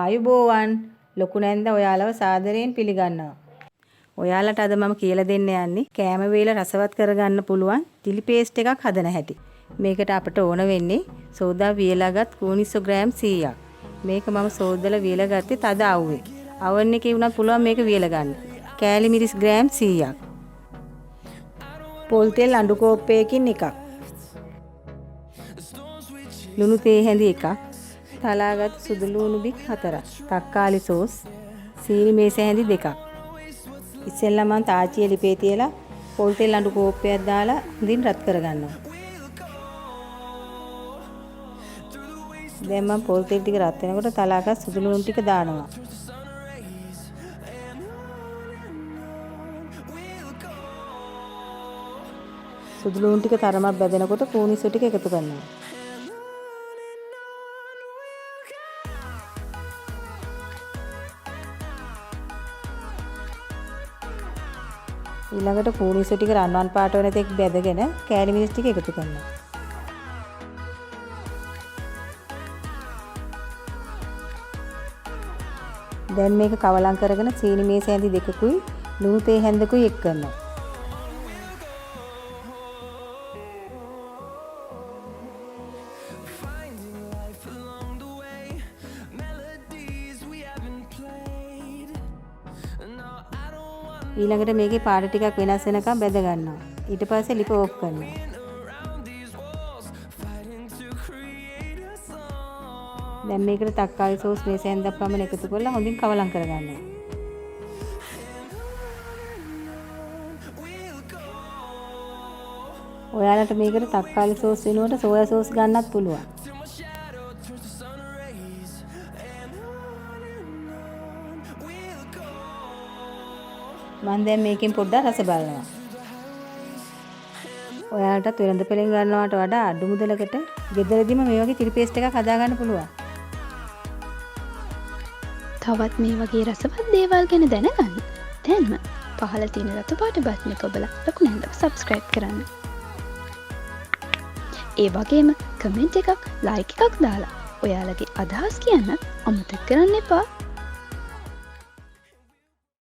ආයුබෝවන් ලොකුනැන්ද ඔයාලව සාදරයෙන් පිළිගන්නවා. ඔයාලට අද මම කියලා දෙන්න යන්නේ කෑම වේල රසවත් කරගන්න පුළුවන් chili paste එකක් හදන හැටි. මේකට අපට ඕන වෙන්නේ සෝදා වියලාගත් කූනිස්සෝ ග්‍රෑම් 100ක්. මේක මම සෝදලා වියලා ගත්තේ තද අවුවේ. අවන් එකේ වුණත් පුළුවන් මේක වියලා ගන්න. කෑලි මිරිස් ග්‍රෑම් 100ක්. පොල් තෙල් අඬු කෝප්පයකින් එකක්. ලුණු තේ හැඳි එකක්. තලාගත් සුදු ලුණු බික් 4ක්. තක්කාලි සෝස් සීනි මේස හැඳි දෙකක්. ඉස්සෙල්ලා මම තාච්චිය ලිපේ තියලා පොල් තෙල් අඬු කෝප්පයක් දාලා හොඳින් රත් කරගන්නවා. දැන් මම පොල් තෙල් ටික රත් වෙනකොට තලාගත් සුදු ලුණු ටික දානවා. සුදු ලුණු ටික තරමක් බැදෙනකොට කූනිස්සෝ ටික එකතු කරනවා. ඊළඟට කූනිස්සෝ ටික රන්වන් පාට වෙන තෙක් බැදගෙන කෑලි මිරිස් ටික එකතු කරනවා. දැන් මේක කවලම් කරගෙන සීනි මේස හැඳි දෙකකුයි ලුණු තේ හැන්දකුයි එක් කරනවා. ඊළඟට මේකේ පාට ටිකක් වෙනස් වෙනකම් බැද ගන්නවා. ඊට පස්සේ ලිප ඕෆ් කරනවා. දැන් මේකට තක්කාලි සෝස් මේස හැන්දක් පමණ එකතු කරලා හොඳින් කවලම් කරගන්නවා. ඔයාලට මේකට තක්කාලි සෝස් වෙනුවට සෝයා සෝස් ගන්නත් පුළුවන්. මම දැන් මේකෙන් පොඩ්ඩක් රස බලනවා. ඔයාලටත් වෙළඳ පෙළෙන් ගන්නවට වඩා අඩු මුදලකට ගෙදරදීම මේ වගේ chili paste එකක් හදාගන්න පුළුවන්. තවත් මේ වගේ රසවත් දේවල් ගැන දැනගන්න දැන්ම පහළ තියෙන රතු පාට බටන් එක ඔබලා ලොකුනන්දව subscribe කරන්න. ඒ වගේම කමෙන්ට් එකක්, ලයික් එකක් දාලා ඔයාලගේ අදහස් කියන්න අමතක කරන්න එපා.